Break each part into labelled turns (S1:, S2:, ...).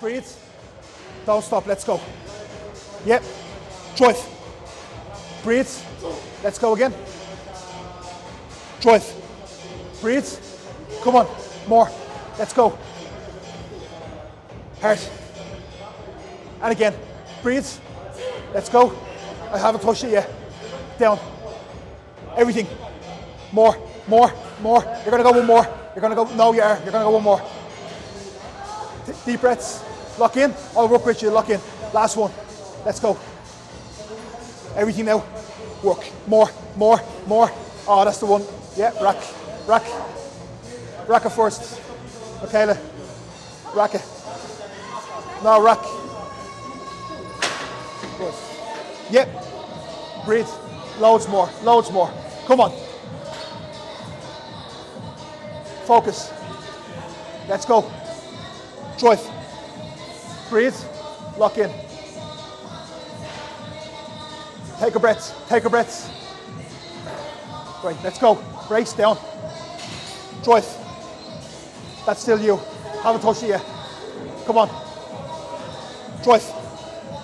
S1: Breathe. Don't stop. Let's go. Yep. Drive. Breathe. Let's go again. Drive. Breathe. Come on. More. Let's go. Hard. And again. Breathe. Let's go. I haven't touched it yet. Down. Everything. More. More. More. You're going to go one more. You're going to go. No, you are. You're going to go one more. Deep breaths. Lock in. I'll work with you. Lock in. Last one. Let's go. Everything now. Work. More. More. More. Oh, that's the one. Yeah. Rack. Rack. Rack it first. Michaela. Rack it. No, rack. Good. Yep. Breathe. Loads more. Loads more. Come on. Focus. Let's go. Drive. Breathe. Lock in. Take a breath. Take a breath. Right, let's go. Brace down. Drive. That's still you. Haven't touched it yet. Come on. Drive.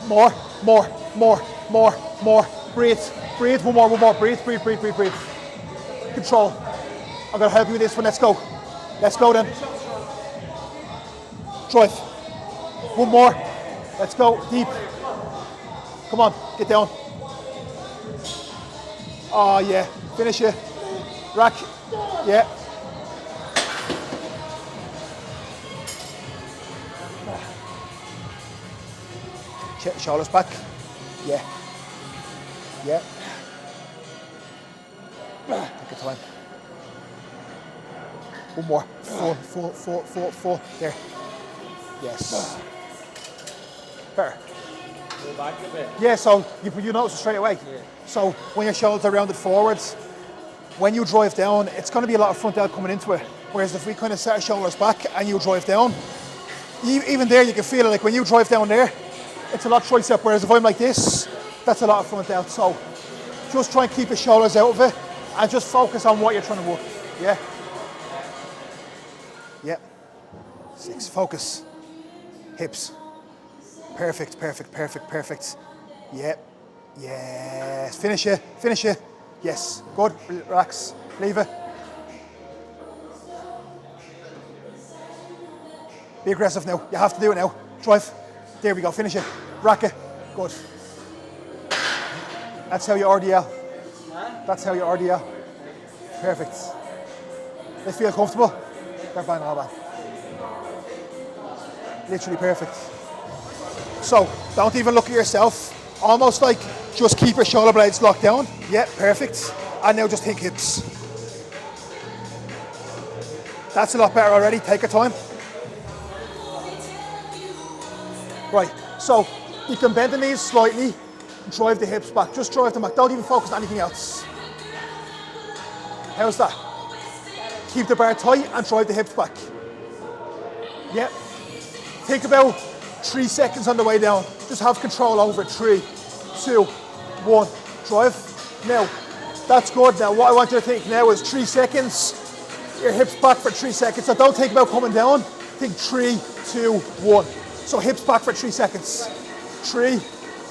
S1: More, more, more, more, more. Breathe. Breathe. One more, one more. Breathe, breathe, breathe, breathe, breathe. Control. I'm going to help you with this one. Let's go. Let's go then. Drive. One more. Let's go. Deep. Come on. Get down. Oh, yeah. Finish it. Rack. Yeah. Shoulders back. Yeah. Yeah. Take your time. One more. Four. There. Yes. Better.
S2: Go back a bit.
S1: Yeah, so you notice it straight away.
S2: Yeah.
S1: So when your shoulders are rounded forwards, when you drive down, it's going to be a lot of front delt coming into it. Whereas if we kind of set our shoulders back and you drive down, even there you can feel it. Like when you drive down there, it's a lot tricep. Whereas if I'm like this, that's a lot of front delt. So just try and keep your shoulders out of it and just focus on what you're trying to work. Yeah. Yeah. 6. Focus. Hips. Perfect, perfect, perfect, perfect. Yep. Yes. Finish it. Finish it. Yes. Good. Relax. Leave it. Be aggressive now. You have to do it now. Drive. There we go. Finish it. Rack it. Good. That's how you RDL. That's how you RDL. Perfect. They feel comfortable? They're fine all that. Literally perfect. So, don't even look at yourself. Almost like just keep your shoulder blades locked down. Yeah, perfect. And now just think hips. That's a lot better already. Take your time. Right, so you can bend the knees slightly, drive the hips back. Just drive them back. Don't even focus on anything else. How's that? Keep the bar tight and drive the hips back. Yeah. Think about 3 seconds on the way down. Just have control over it. 3, 2, 1. Drive. Now, that's good. Now, what I want you to think now is 3 seconds. Your hips back for 3 seconds. So don't think about coming down. Think 3, 2, 1. So hips back for 3 seconds. 3,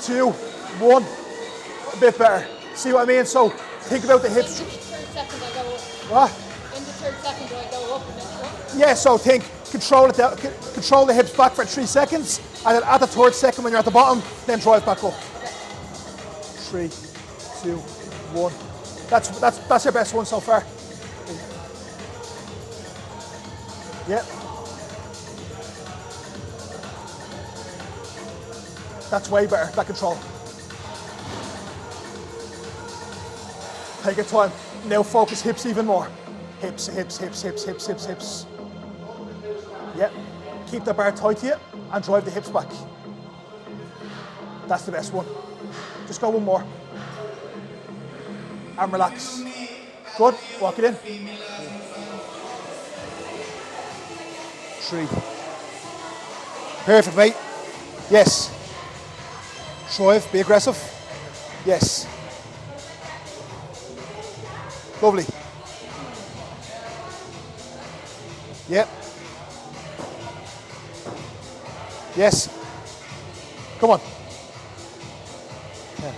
S1: 2, 1. A bit better. See what I mean? So think about the hips.
S3: In the 3rd second I go up.
S1: What?
S3: In the 3rd second I go up and then up.
S1: Yeah, so think, control the hips back for 3 seconds, and then at the 3rd second when you're at the bottom, then drive back up. 3, 2, 1. That's your best one so far. Yep. That's way better, that control. Take your time. Now focus hips even more. Hips, hips, hips, hips, hips, hips, hips. Yep. Keep the bar tight here and drive the hips back. That's the best one. Just go one more. And relax. Good. Walk it in. 3. Perfect, mate. Yes. Drive, be aggressive. Yes. Lovely. Yep. Yes. Come on. Yeah.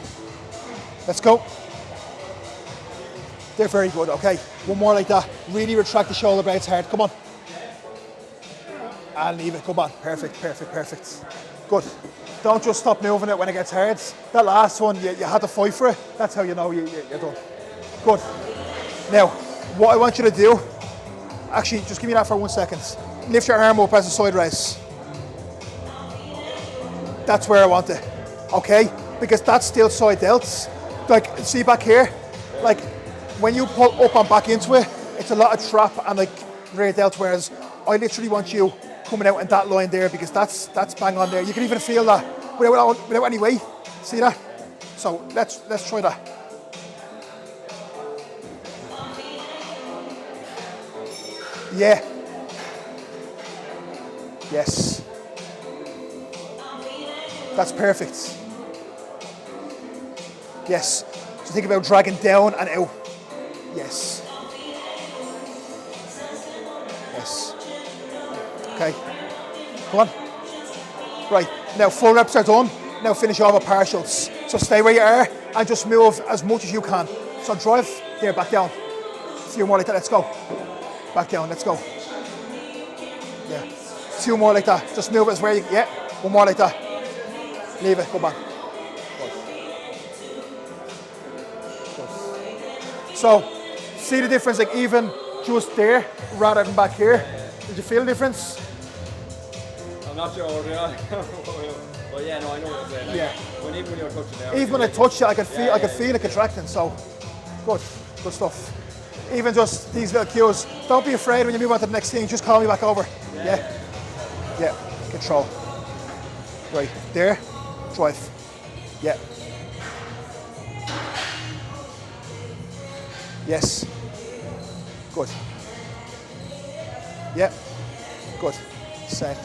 S1: Let's go. They're very good, okay. One more like that. Really retract the shoulder blades hard. Come on. And leave it. Come on. Perfect, perfect, perfect. Good. Don't just stop moving it when it gets hard. That last one, you had to fight for it. That's how you know you're done. Good. Now, what I want you to do, actually, just give me that for 1 second. Lift your arm up as a side raise. That's where I want it, okay? Because that's still side delts. Like, see back here? Like, when you pull up and back into it, it's a lot of trap and like rear delts, whereas I literally want you coming out in that line there because that's bang on there. You can even feel that without any weight. See that? So let's try that. Yeah. Yes. That's perfect. Yes. So think about dragging down and out. Yes. Yes. Okay. Come on. Right. Now full reps are done. Now finish off with partials. So stay where you are and just move as much as you can. So drive. There, back down. A few more like that. Let's go. Back down. Let's go. Yeah. 2 more like that. Just move it as where you. Yeah. 1 more like that. Leave it. Go back. So, see the difference, like even just there rather than back here. Did you feel the difference?
S2: I'm not sure. But yeah, no, I know what you're saying. Like,
S1: Yeah.
S2: Even when you're touching there.
S1: Even when I touched it, I could feel it contracting. So, good stuff. Even just these little cues. Don't be afraid when you move on to the next thing. Just call me back over. Yeah. Control. Right there. Drive. Yeah. Yes. Good. Yeah. Good. Same.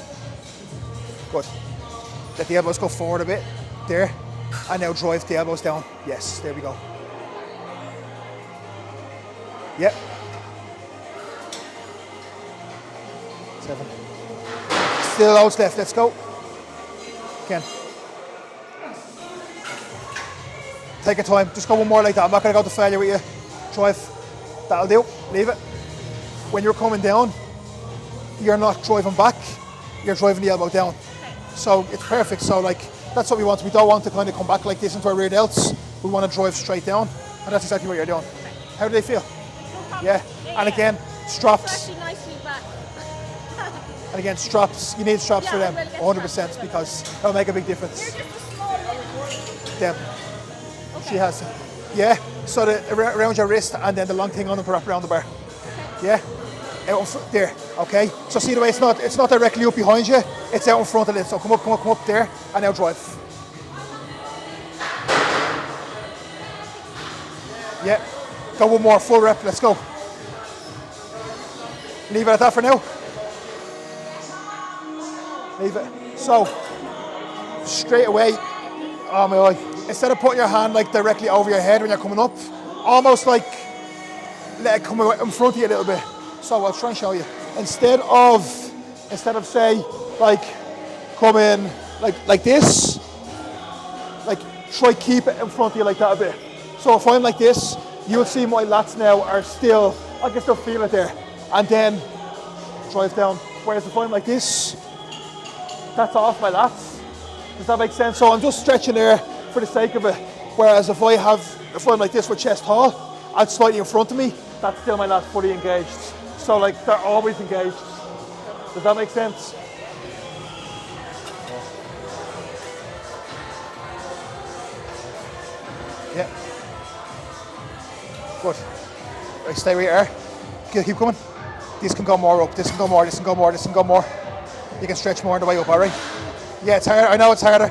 S1: Good. Let the elbows go forward a bit. There. And now drive the elbows down. Yes. There we go. Yep. 7. Still loads left. Let's go. Again. Take your time. Just go 1 more like that. I'm not going to go to failure with you. Drive. That'll do. Leave it. When you're coming down, you're not driving back. You're driving the elbow down. So it's perfect. So like that's what we want. We don't want to kind of come back like this into our rear delts. We want to drive straight down, and that's exactly what you're doing. How do they feel? Yeah. And again, straps.
S3: Stretching nicely back.
S1: And again, straps. You need straps for
S3: Yeah,
S1: them,
S3: I will get
S1: 100%, because that'll make a big difference.
S3: They're just a small little.
S1: Them.
S3: Okay.
S1: She has. Yeah. So around your wrist, and then the long thing on them around the bar. Yeah. Out in front there. Okay. So see the way it's not directly up behind you. It's out in front of it. So come up there, and now drive. Yeah. Go 1 more full rep. Let's go. Leave it at that for now. Leave it. So straight away. Oh my eye. Instead of putting your hand like directly over your head when you're coming up, almost like let it come in front of you a little bit. So I'll try and show you. Instead of say like come in like this, like try keep it in front of you like that a bit. So if I'm like this, you'll see my lats now are still, I can still feel it there. And then drive down. Whereas if I'm like this, that's off my lats. Does that make sense? So I'm just stretching there for the sake of it. Whereas if I'm like this with chest tall and slightly in front of me, that's still my lats fully engaged. So like they're always engaged. Does that make sense? Yeah. Good. Right, stay where you are. Keep coming. This can go more up. This can go more. This can go more. This can go more. You can stretch more on the way up, all right? Yeah, it's harder. I know it's harder.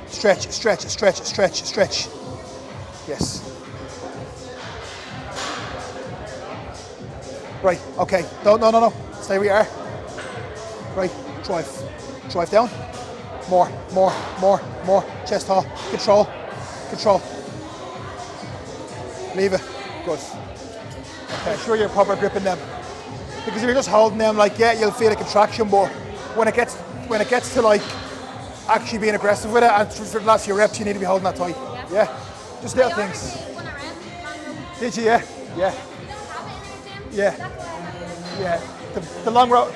S1: Stretch, stretch, stretch, stretch, stretch. Yes. Right, okay. No. Stay where you are. Right, drive. Drive down. More. Chest tall. Control. Leave it. Good. Okay, ensure you're proper gripping them. Because if you're just holding them like, yeah, you'll feel a contraction, but when it gets to like actually being aggressive with it, and for the last few reps, you need to be holding that tight. Yeah. Just little things. Did you? Yeah. Yeah. Yeah. Yeah. The long rope.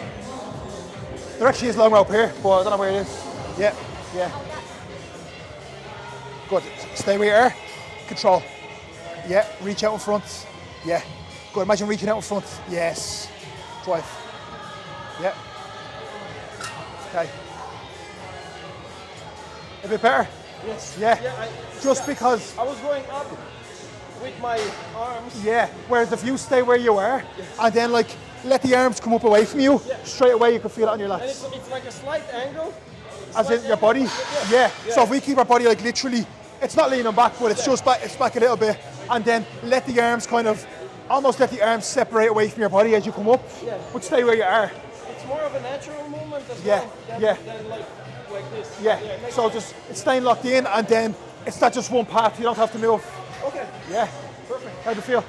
S1: There actually is long rope here, but I don't know where it is. Yeah. Yeah. Good. Stay where you are. Control. Yeah. Reach out in front. Yeah. Good. Imagine reaching out in front. Yes. Drive. Yeah. Okay. A bit better?
S4: Yes.
S1: Yeah. Just
S4: yeah.
S1: because.
S4: I was going up with my arms.
S1: Yeah. Whereas if you stay where you are, and then like let the arms come up away from you, straight away you can feel it on your
S4: And
S1: lats.
S4: it's like a slight angle.
S1: As in your body? Yeah. So if we keep our body like literally, it's not leaning back, but it's just back, it's back a little bit, and then let the arms kind of, almost let the arms separate away from your body as you come up, but stay where you are.
S4: It's more of a natural movement as
S1: Yeah,
S4: well
S1: yeah.
S4: than like this.
S1: Yeah.
S4: it makes
S1: So
S4: sense.
S1: just, it's staying locked in, and then it's not just one path, you don't have to move.
S4: Okay,
S1: Yeah.
S4: perfect.
S1: How do you feel?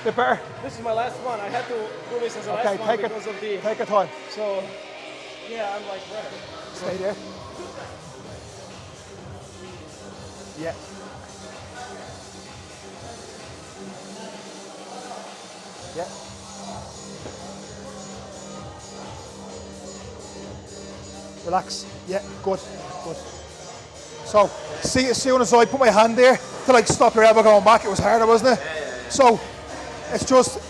S1: Bit better?
S4: This is my last one. I had to do this as a
S1: Okay,
S4: last one
S1: take
S4: because of the.
S1: it. Take your time.
S4: So, yeah, I'm like ready.
S1: Stay there. Yeah. Yeah. Relax. Yeah, good, good. So, see, as soon as I put my hand there to like stop your elbow going back, it was harder, wasn't it? So, it's just,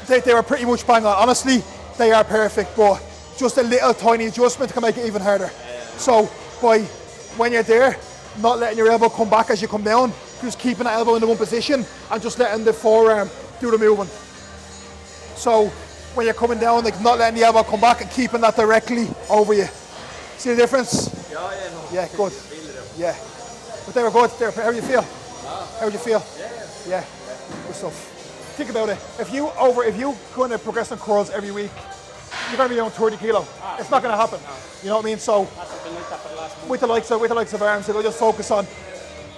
S1: they were pretty much bang on. Honestly, they are perfect, but just a little tiny adjustment can make it even harder. So, when you're there, not letting your elbow come back as you come down, just keeping that elbow in the one position and just letting the forearm do the movement. So, when you're coming down, like not letting the elbow come back and keeping that directly over you. See the difference? Yeah, good. Yeah. But they were good. How do you feel? How do you feel? Yeah. Good stuff. Think about it. If you kind of progress on curls every week, you're going to be down 30 kilo. It's not going to happen. You know what I mean? So with the likes of arms, they'll just focus on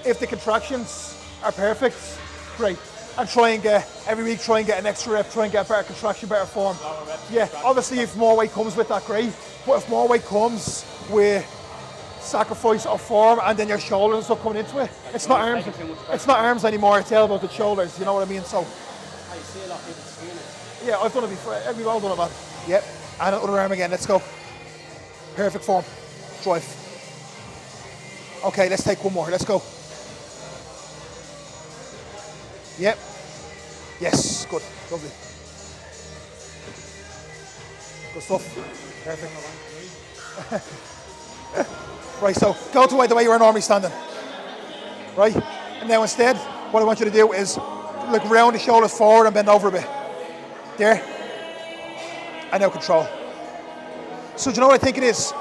S1: if the contractions are perfect, great. And try and get every week, try and get an extra rep, try and get a better contraction, better form. Yeah, obviously if more weight comes with that, great. But if more weight comes with sacrifice of form and then your shoulders and stuff coming into it, it's not arms. It's not arms anymore. It's elbows, it's shoulders. You know what I mean? So.
S4: I see a lot of people doing it.
S1: Yeah, I've done it before. We've all done it, man. Yep. And other arm again. Let's go. Perfect form. Drive. Okay, let's take one more. Let's go. Yep. Yes. Good. Lovely. Good stuff. Perfect. Right, so go to the way you are normally standing. Right? And now instead, what I want you to do is look round the shoulders forward and bend over a bit. There. And now control. So do you know what I think it is?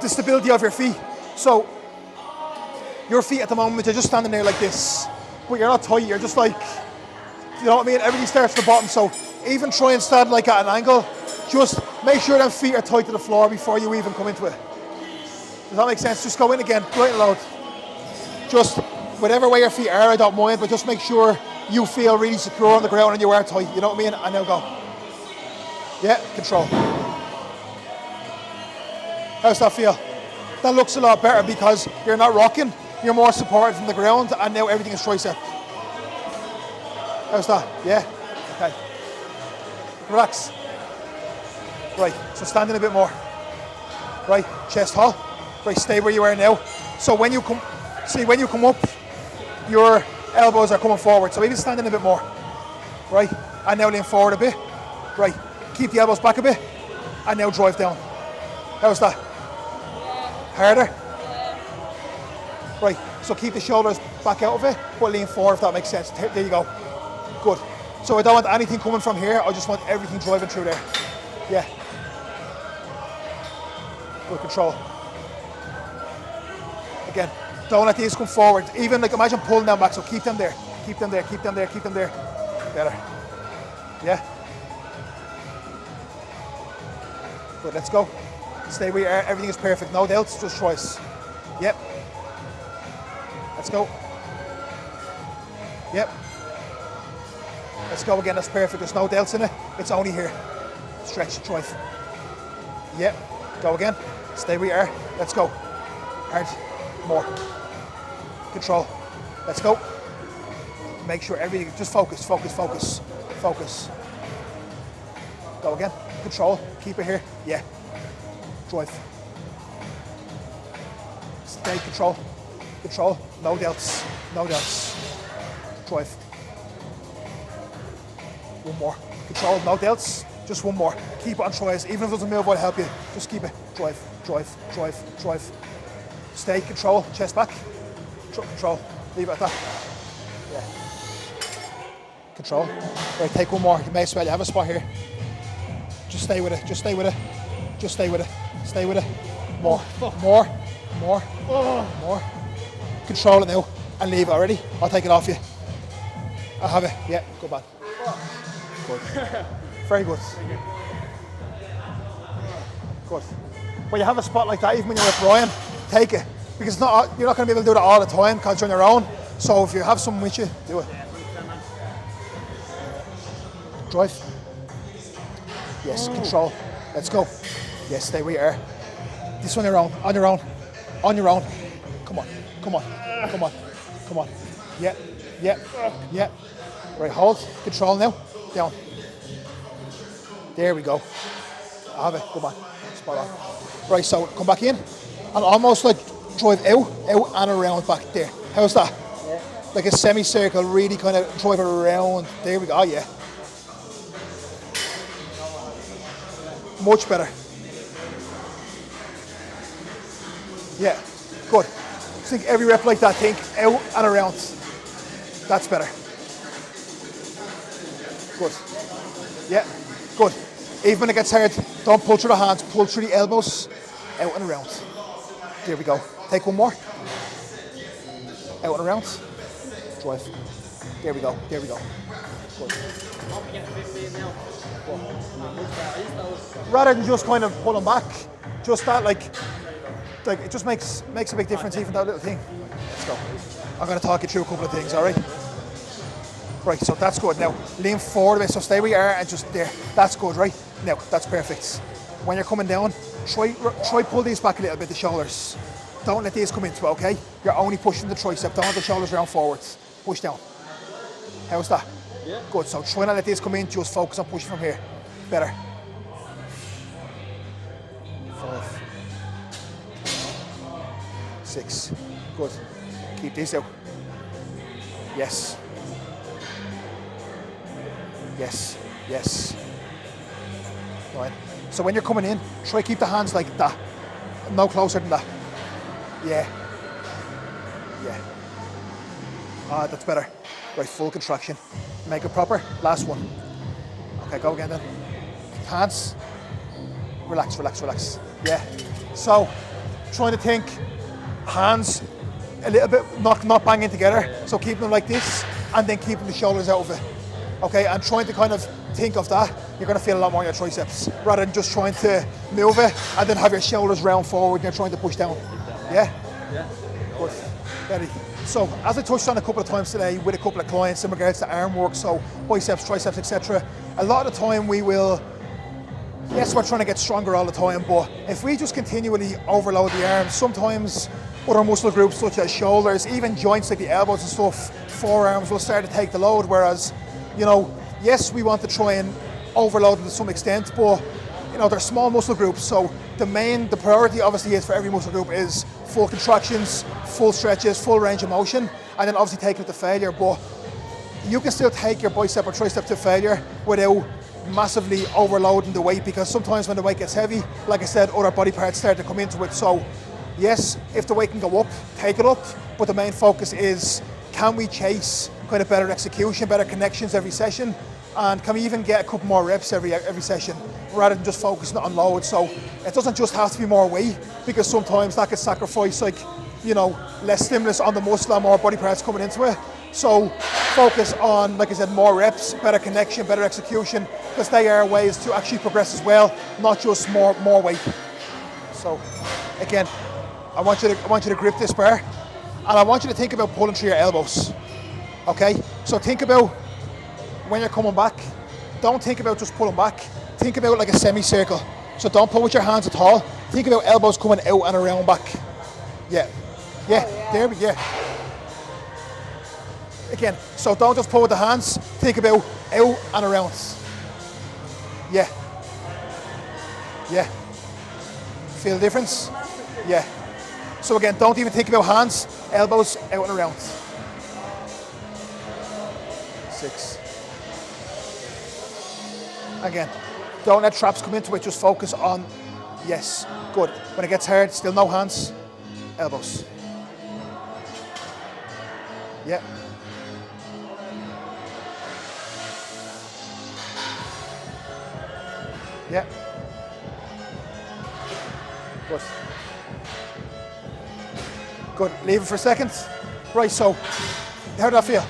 S1: The stability of your feet. So your feet at the moment, you're just standing there like this. But you're not tight, you're just like, you know what I mean? Everything starts at the bottom. So even try and stand like at an angle. Just make sure them feet are tight to the floor before you even come into it. Does that make sense? Just go in again, right and loud. Just whatever way your feet are, I don't mind, but just make sure you feel really secure on the ground and you are tight. You know what I mean? And now go. Yeah, control. How's that feel? That looks a lot better because you're not rocking, you're more supported from the ground, and now everything is tricep. How's that? Yeah? Okay. Relax. Right, so stand in a bit more. Right, chest tall. Right, stay where you are now. So when you come up, your elbows are coming forward. So even stand in a bit more. Right, and now lean forward a bit. Right, keep the elbows back a bit, and now drive down. How's that? Harder? Right, so keep the shoulders back out of it, but lean forward if that makes sense. There you go. Good. So I don't want anything coming from here, I just want everything driving through there. Yeah. Good control. Again, don't let these come forward. Even like imagine pulling them back, so keep them there. Keep them there, keep them there, keep them there. Better. Yeah. Good, let's go. Stay where you are, everything is perfect. No doubts, just choice. Yep. Let's go. Yep. Let's go again, that's perfect. There's no doubts in it. It's only here. Stretch, drive. Yep. Go again. Stay where you are. Let's go. hard, more. Control. Let's go. Make sure everything, just focus, focus, focus, focus. Go again. Control. Keep it here. Yeah. Drive. Stay. Control. Control. No delts. No delts. Drive. One more. Control. No delts. Just one more. Keep it on tries. Even if it doesn't move, I'll help you. Just keep it. Drive. Drive. Drive. Drive. Stay. Control. Chest back. Control. Leave it at that. Yeah. Control. Right, take one more. You may as well. You have a spot here. Just stay with it. Just stay with it. Just stay with it. Stay with it. More. More. More. More. Control it now and leave it already. I'll take it off you. I have it. Yeah. Go back. Good. Very good. Good. When you have a spot like that, even when you're with Brian, take it. Because it's not, you're not going to be able to do that all the time because you're on your own. So if you have someone with you, do it. Drive. Yes, control. Let's go. Yes, stay where you are. This one on your own, on your own, on your own. Come on, come on, come on, come on. Yeah, yeah, yeah. Right, hold, control now. Down. There we go. I have it, come on. Spot on. Right, so come back in and almost like drive out and around back there. How's that? Yeah. Like a semicircle, really kind of drive it around. There we go, oh yeah. Much better. Yeah, good. Just think every rep like that, think out and around. That's better. Good. Yeah, good. Even when it gets hard, don't pull through the hands, pull through the elbows, out and around. There we go. Take one more. Out and around. Drive. There we go, there we go. Good. Rather than just kind of pulling back, just that like it just makes a big difference, even that little thing. Let's go. I'm going to talk you through a couple of things, all right? Right, so that's good. Now, lean forward a bit, so stay where you are and just there. That's good, right? Now, that's perfect. When you're coming down, try pull these back a little bit, the shoulders. Don't let these come into it, okay? You're only pushing the tricep, don't let the shoulders round forwards. Push down. How's that?
S2: Yeah.
S1: Good, so try not let these come in, just focus on pushing from here. Better. 5. 6. Good. Keep these out. Yes. Yes. Yes. Right. So when you're coming in, try keep the hands like that. No closer than that. Yeah. Yeah. Ah, that's better. Right, full contraction. Make it proper. Last one. Okay, go again then. Hands. Relax, relax, relax. Yeah. So, trying to think hands a little bit, not banging together. So keeping them like this and then keeping the shoulders out of it. Okay, and trying to kind of think of that, you're going to feel a lot more in your triceps rather than just trying to move it and then have your shoulders round forward and you're trying to push down. Yeah?
S2: Yeah.
S1: Good. Ready. So, as I touched on a couple of times today with a couple of clients in regards to arm work, so biceps, triceps, etc., a lot of the time we will, yes, we're trying to get stronger all the time, but if we just continually overload the arms, sometimes other muscle groups such as shoulders, even joints like the elbows and stuff, forearms will start to take the load, whereas, you know, yes, we want to try and overload them to some extent, but, you know, they're small muscle groups, so the priority obviously is for every muscle group is full contractions, full stretches, full range of motion, and then obviously take it to failure, but you can still take your bicep or tricep to failure without massively overloading the weight, because sometimes when the weight gets heavy, like I said, other body parts start to come into it. So yes, if the weight can go up, take it up, but the main focus is, can we chase kind of better execution, better connections every session, and can we even get a couple more reps every session rather than just focusing on load. So it doesn't just have to be more weight, because sometimes that could sacrifice, like, you know, less stimulus on the muscle and more body parts coming into it. So focus on, like I said, more reps, better connection, better execution, because they are ways to actually progress as well, not just more weight. So again, I want you to grip this bar, and I want you to think about pulling through your elbows. Okay? So think about when you're coming back, don't think about just pulling back. Think about like a semicircle. So don't pull with your hands at all. Think about elbows coming out and around back. Yeah. Yeah, there we go. Again, so don't just pull with the hands, think about out and around. Yeah. Yeah. Feel the difference? Yeah. So again, don't even think about hands, elbows out and around. 6. Again, don't let traps come into it, just focus on, yes, good. When it gets hard, still no hands, elbows. Yeah. Yeah. Good. Good. Leave it for a second. Right, so how did that feel?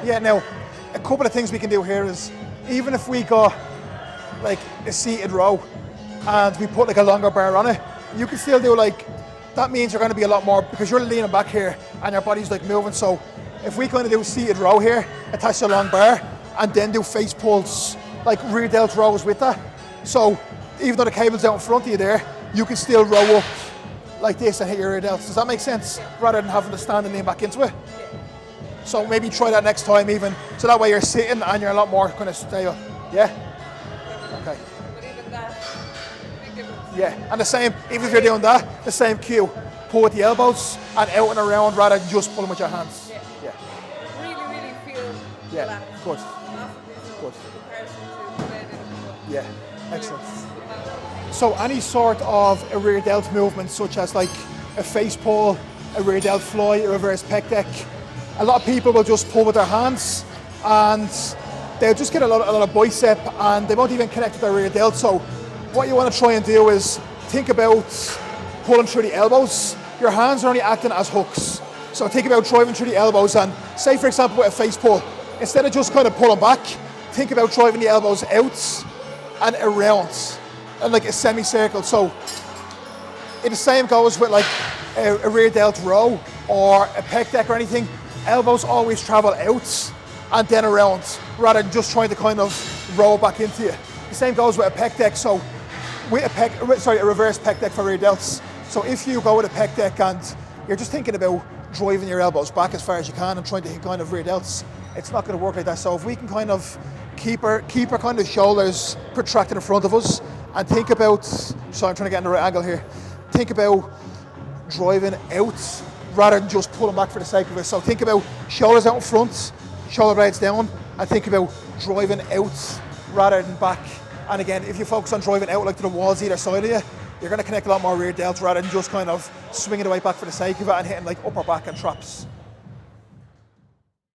S1: Yeah, now, a couple of things we can do here is, even if we got like a seated row and we put like a longer bar on it, you can still do like, that means you're going to be a lot more, because you're leaning back here and your body's like moving. So if we kind of do seated row here, attach to a long bar, and then do face pulls, like rear delt rows with that. So even though the cable's out in front of you there, you can still row up like this and hit your rear delts. Does that make sense? Rather than having to stand and lean back into it. So maybe try that next time even, so that way you're sitting and you're a lot more kind of stable. Yeah? Okay.
S3: But even that, big difference.
S1: Yeah, and the same, even if you're doing that, the same cue. Pull with the elbows and out and around rather than just pulling with your hands.
S3: Yeah.
S1: Yeah.
S3: Really, really feel
S1: Yeah,
S3: relaxed.
S1: good.
S3: Massively so
S1: Good.
S3: in comparison to when I did it before.
S1: Yeah, excellent. So any sort of a rear delt movement, such as like a face pull, a rear delt fly, a reverse pec deck, a lot of people will just pull with their hands and they'll just get a lot of bicep and they won't even connect with their rear delt. So what you want to try and do is think about pulling through the elbows. Your hands are only acting as hooks. So think about driving through the elbows, and say for example with a face pull, instead of just kind of pulling back, think about driving the elbows out and around, and like a semicircle. So the same goes with like a rear delt row or a pec deck or anything. Elbows always travel out and then around, rather than just trying to kind of roll back into you. The same goes with a pec deck. So with a reverse pec deck for rear delts. So if you go with a pec deck and you're just thinking about driving your elbows back as far as you can and trying to hit kind of rear delts, it's not going to work like that. So if we can kind of keep our kind of shoulders protracted in front of us and think about, so I'm trying to get in the right angle here, think about driving out rather than just pulling back for the sake of it. So think about shoulders out in front, shoulder blades down, and think about driving out rather than back. And again, if you focus on driving out like to the walls either side of you, you're going to connect a lot more rear delts rather than just kind of swinging the way back for the sake of it and hitting like upper back and traps.